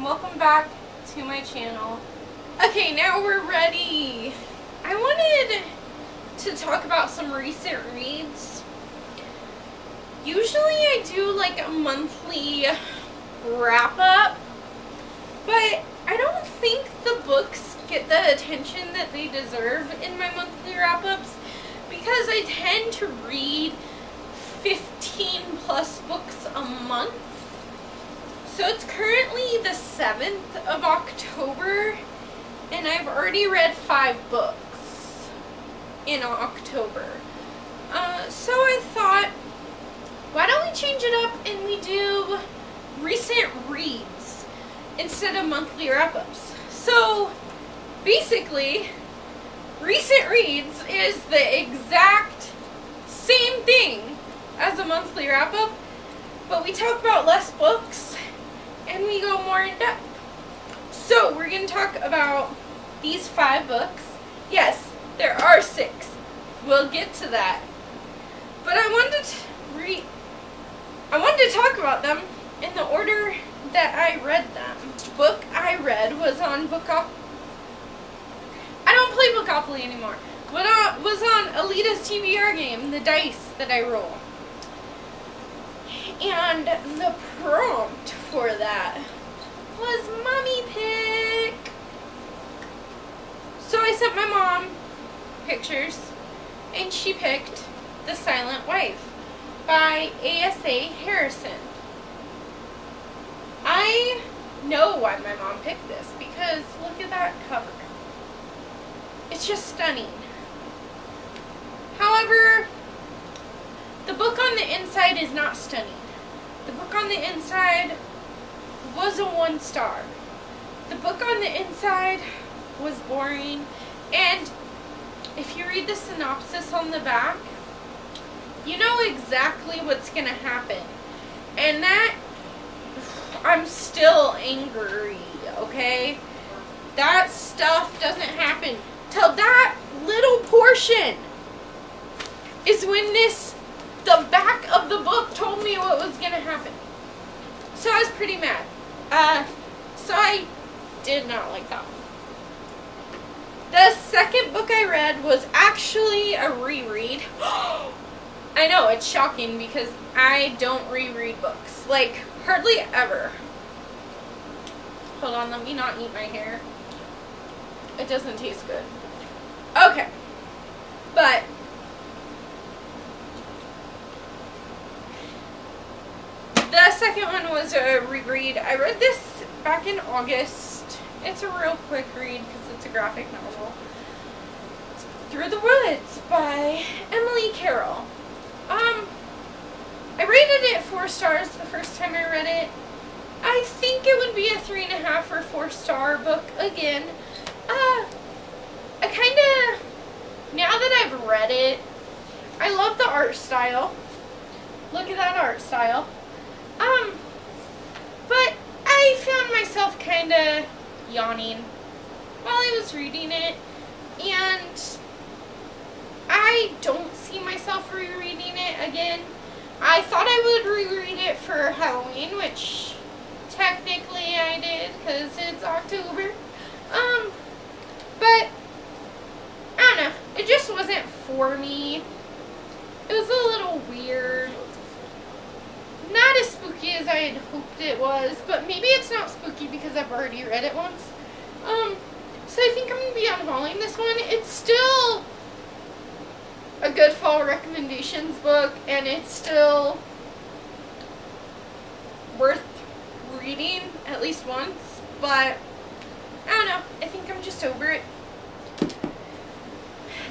welcome back to my channel. Okay, now we're ready. I wanted to talk about some recent reads. Usually I do like a monthly wrap up, but I don't think the books get the attention that they deserve in my monthly wrap ups because I tend to read 15 plus books a month. So it's currently the 7th of October and I've already read 5 books in October. So I thought, why don't we change it up and we do recent reads instead of monthly wrap-ups. So basically, recent reads is the exact same thing as a monthly wrap-up, but we talk about less books and we go more in depth. So we're going to talk about these 5 books. Yes, there are 6. We'll get to that. But I wanted to talk about them in the order that I read them. The book I read was on Bookopoly. I don't play Bookopoly anymore. But was on Alida's TBR game, the dice that I roll. And the prompt for that was Mommy Pick. So I sent my mom pictures and she picked The Silent Wife by A.S.A. Harrison. I know why my mom picked this because look at that cover. It's just stunning. However, the book on the inside is not stunning. The book on the inside was a 1 star. The book on the inside was boring, and if you read the synopsis on the back, you know exactly what's gonna happen. And that, I'm still angry, okay? That stuff doesn't happen till that little portion is when the back of the book told me what was gonna happen. So I was pretty mad. So I did not like that one. The second book I read was actually a reread. I know, it's shocking because I don't reread books. Like, hardly ever. Hold on, let me not eat my hair. It doesn't taste good. Okay. But the second one was a reread. I read this back in August. It's a real quick read because it's a graphic novel. It's Through the Woods by Emily Carroll. I rated it 4 stars the first time I read it. I think it would be a 3.5 or 4-star book again. I kinda, now that I've read it, I love the art style. Look at that art style. But I found myself kinda yawning while I was reading it, and I don't see myself rereading it again. I thought I would reread it for Halloween, which technically I did because it's October. But I don't know, it just wasn't for me. It was a little weird. Not as spooky as I had hoped it was, but maybe it's not spooky because I've already read it once. So I think I'm going to be unhauling this one. It's still a good fall recommendations book, and it's still worth reading at least once, but I don't know. I think I'm just over it.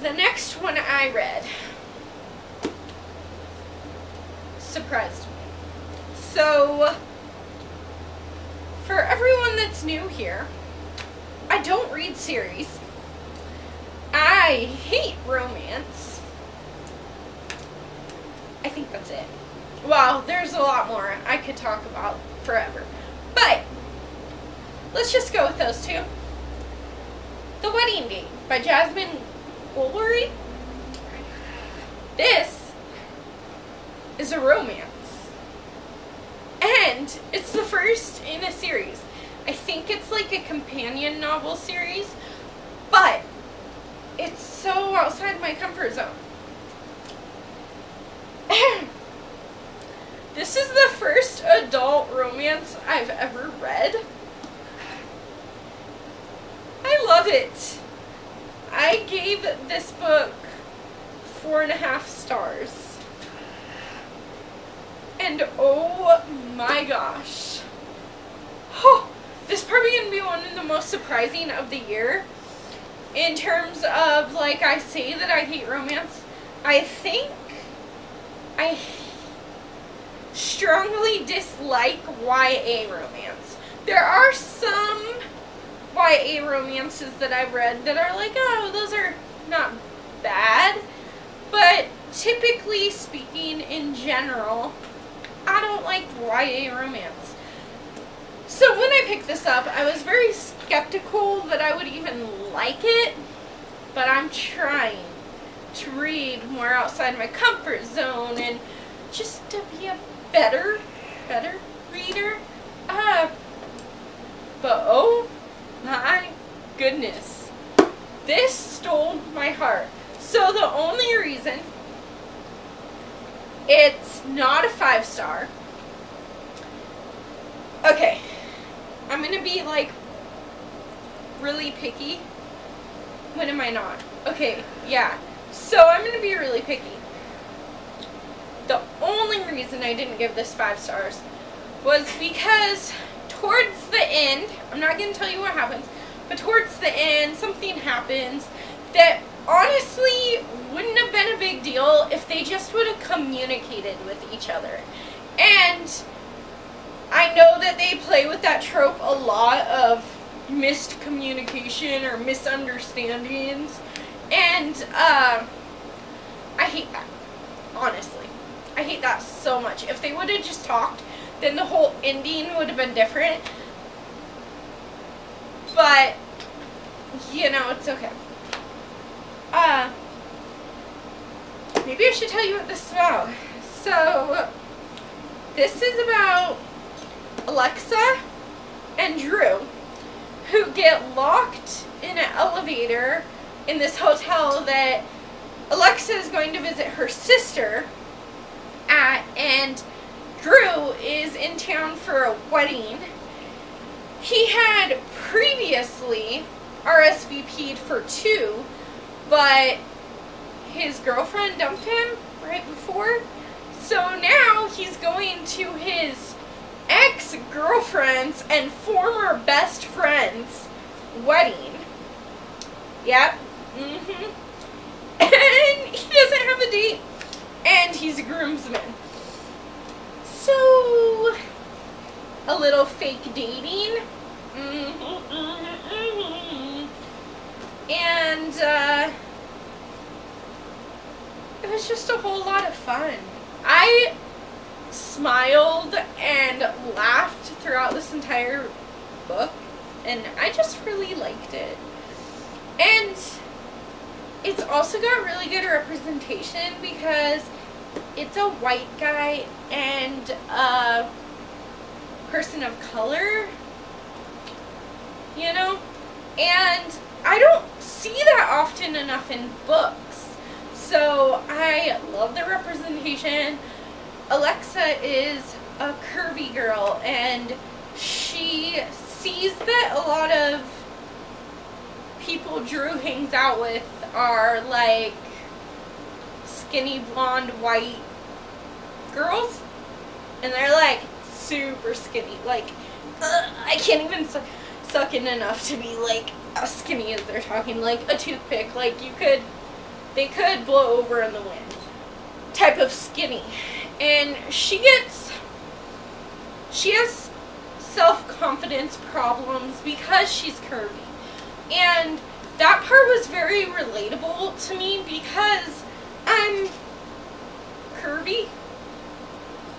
The next one I read surprised me. So, for everyone that's new here, I don't read series. I hate romance. I think that's it. Well, there's a lot more I could talk about forever. But, let's just go with those 2. The Wedding Date by Jasmine Guillory. This is a romance. And it's the first in a series. I think think it's like a companion novel series, but it's so outside my comfort zone. This is the first adult romance I've ever read. I love it. I gave this book 4.5 stars. And oh my gosh. Oh, this is probably going to be one of the most surprising of the year. In terms of, like, I say that I hate romance. I think I strongly dislike YA romance. There are some YA romances that I've read that are like, oh, those are not bad. But typically speaking, in general, I don't like YA romance. So when I picked this up, I was very skeptical that I would even like it. But I'm trying to read more outside my comfort zone and just to be a better reader. But oh my goodness, this stole my heart. So the only reason it's not a 5-star, okay, I'm gonna be like really picky. When am I not? Okay, yeah, so I'm gonna be really picky. The only reason I didn't give this 5 stars was because towards the end, I'm not going to tell you what happens, but towards the end, something happens that honestly wouldn't have been a big deal if they just would have communicated with each other. And I know that they play with that trope a lot of missed communication or misunderstandings, and I hate that, honestly. I hate that so much. If they would have just talked, then the whole ending would have been different. But, you know, it's okay. Maybe I should tell you what this is about. So, this is about Alexa and Drew, who get locked in an elevator in this hotel that Alexa is going to visit her sister at, and Drew is in town for a wedding. He had previously RSVP'd for 2, but his girlfriend dumped him right before. So now he's going to his ex-girlfriend's and former best friend's wedding. Yep. And he doesn't have a date. And he's a groomsman. So, a little fake dating. And, it was just a whole lot of fun. I smiled and laughed throughout this entire book, and I just really liked it. And it's also got really good representation because it's a white guy and a person of color, you know? And I don't see that often enough in books. So I love the representation. Alexa is a curvy girl, and she sees that a lot of people Drew hangs out with are like skinny blonde white girls, and they're like super skinny, like I can't even suck in enough to be like as skinny as they're talking, like a toothpick, like they could blow over in the wind type of skinny. And she has self-confidence problems because she's curvy. And that part was very relatable to me because I'm curvy.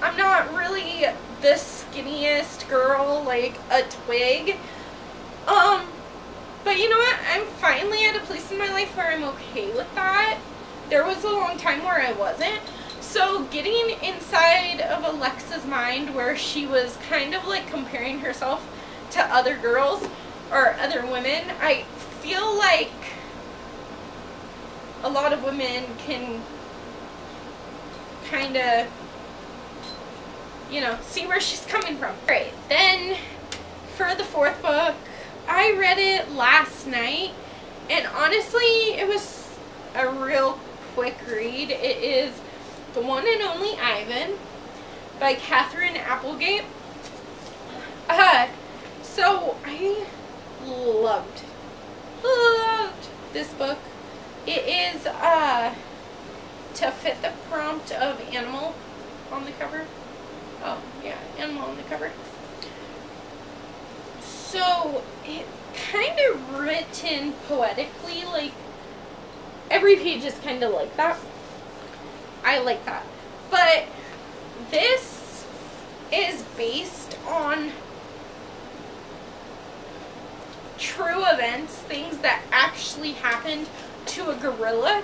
I'm not really the skinniest girl, like a twig. But you know what? I'm finally at a place in my life where I'm okay with that. There was a long time where I wasn't. So getting inside of Alexa's mind where she was kind of like comparing herself to other girls or other women, I feel like a lot of women can kind of, you know, see where she's coming from. Alright, then for the fourth book, I read it last night, and honestly, it was a real quick read. It is The One and Only Ivan by Catherine Applegate. So I loved this book. It is to fit the prompt of animal on the cover. Oh yeah, animal on the cover. So it's kind of written poetically, like every page is kind of like that. I like that. But this is based on true events, things that actually happened to a gorilla.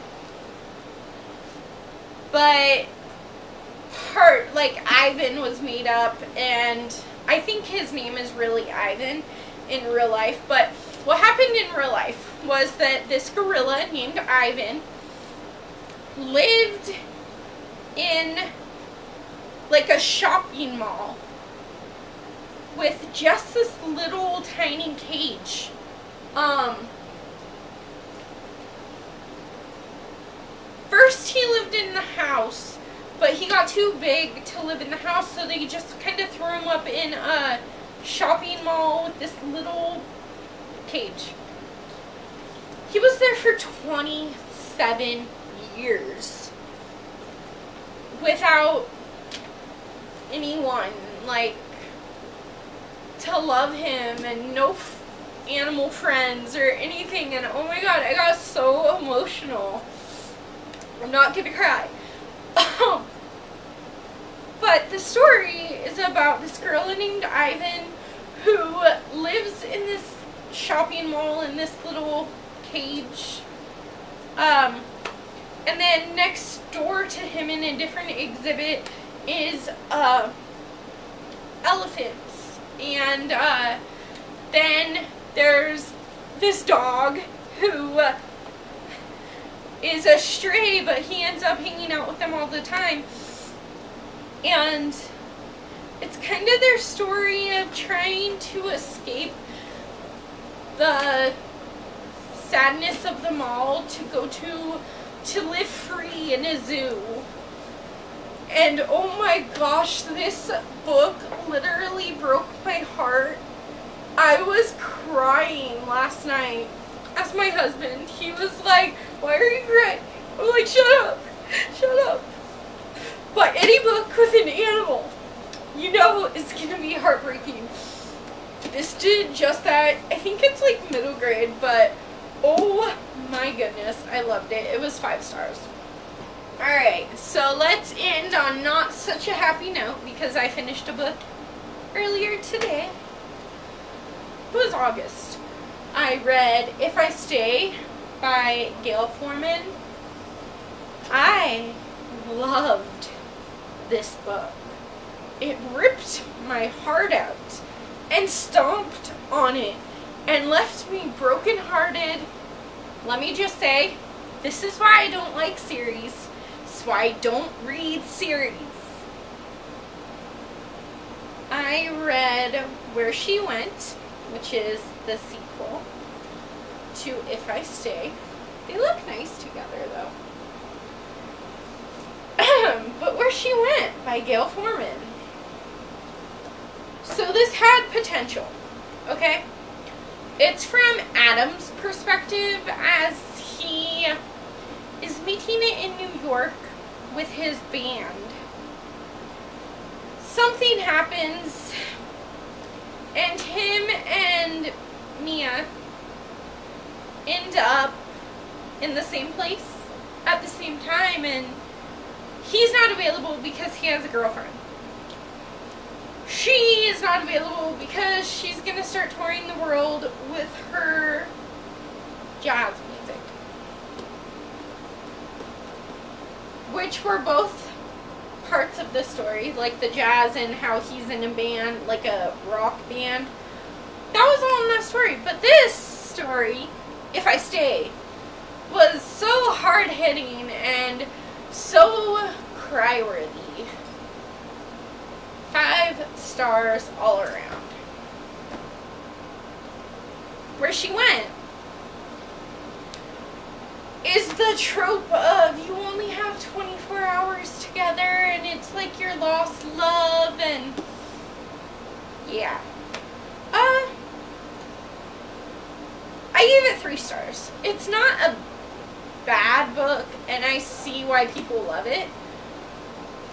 But like Ivan was made up, and I think his name is really Ivan in real life. But what happened in real life was that this gorilla named Ivan lived in like a shopping mall with just this little tiny cage. First he lived in the house, but he got too big to live in the house, so they just kind of threw him up in a shopping mall with this little cage. He was there for 27 years without anyone, like, to love him, and no animal friends or anything. And oh my god, I got so emotional. I'm not gonna cry. But the story is about this girl named Ivan who lives in this shopping mall in this little cage. And then next door to him in a different exhibit is elephants. And then there's this dog who is a stray, but he ends up hanging out with them all the time. And it's kind of their story of trying to escape the sadness of the mall to go to live free in a zoo. And oh my gosh, this book literally broke my heart. I was crying last night. Asked my husband. He was like, "Why are you crying?" I'm like, "Shut up. Shut up." But any book with an animal, you know, is going to be heartbreaking. This did just that. I think it's like middle grade, but oh my goodness, I loved it. It was 5 stars. Alright, so let's end on not such a happy note, because I finished a book earlier today. It was August. I read If I Stay by Gail Foreman. I loved this book. It ripped my heart out and stomped on it and left me brokenhearted. Let me just say, this is why I don't like series. This is why I don't read series. I read Where She Went, which is the sequel to If I Stay. They look nice together, though. But Where She Went by Gail Foreman. So this had potential, okay? It's from Adam's perspective, as he is making it in New York with his band. Something happens, and him and Mia end up in the same place at the same time, and he's not available because he has a girlfriend. She is not available because she's going to start touring the world with her jazz music. Which were both parts of the story, like the jazz and how he's in a band, like a rock band. that was all in that story. But this story, If I Stay, was so hard-hitting and so cry-worthy. 5 stars all around. Where she went is the trope of you only have 24 hours together and it's like your lost love, and yeah. I gave it 3 stars. It's not a bad book and I see why people love it,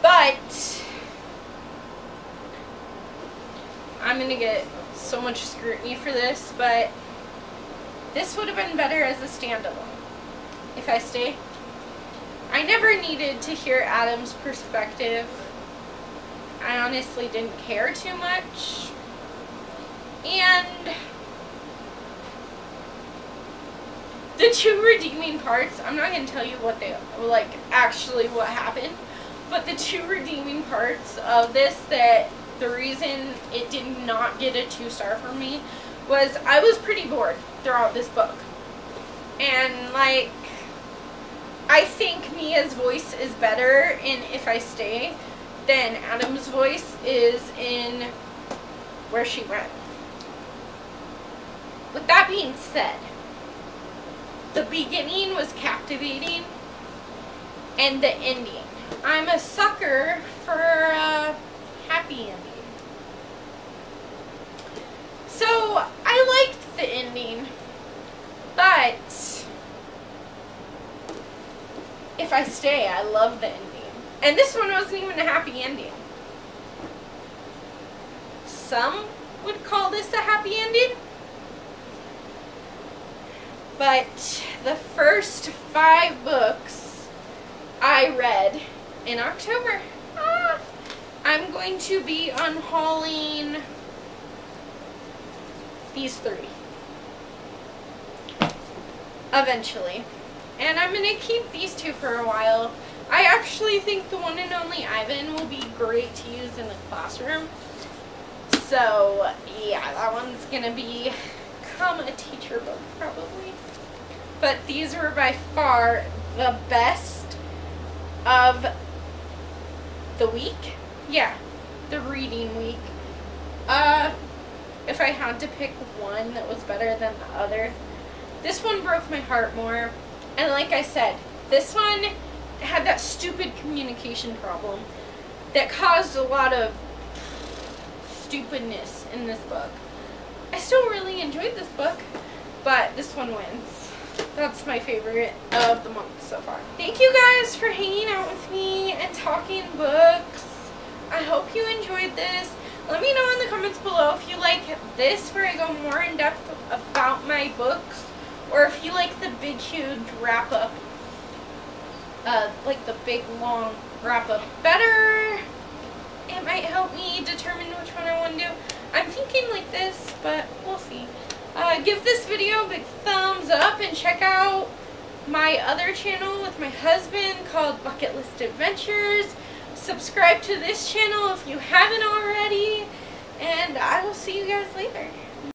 but I'm gonna get so much scrutiny for this, but this would have been better as a standalone. If I Stay. I never needed to hear Adam's perspective. I honestly didn't care too much. And the 2 redeeming parts, I'm not going to tell you what they, like, actually what happened, but the 2 redeeming parts of this, that the reason it did not get a 2-star for me was I was pretty bored throughout this book. And, like, I think Mia's voice is better in If I Stay than Adam's voice is in Where She Went. With that being said, the beginning was captivating, and the ending. I'm a sucker for a happy ending. So, I liked the ending, but If I Stay, I love the ending. And this one wasn't even a happy ending. Some would call this a happy ending, but the first 5 books I read in October. I'm going to be unhauling these 3 eventually. And I'm going to keep these 2 for a while. I actually think the one and only Ivan will be great to use in the classroom. So, yeah, that one's going to become a teacher book probably. But these were by far the best of the week. Yeah, the reading week. If I had to pick one that was better than the other, this one broke my heart more. And like I said, this one had that stupid communication problem that caused a lot of stupidness in this book. I still really enjoyed this book, but this one wins. That's my favorite of the month so far. Thank you guys for hanging out with me and talking books. I hope you enjoyed this. Let me know in the comments below if you like this, where I go more in depth about my books, or if you like the big, huge wrap-up, like the big, long wrap-up better. It might help me determine which one I want to do. I'm thinking like this, but we'll see. Give this video a big thumbs up and check out my other channel with my husband called Bucket List Adventures. Subscribe to this channel if you haven't already, and I will see you guys later.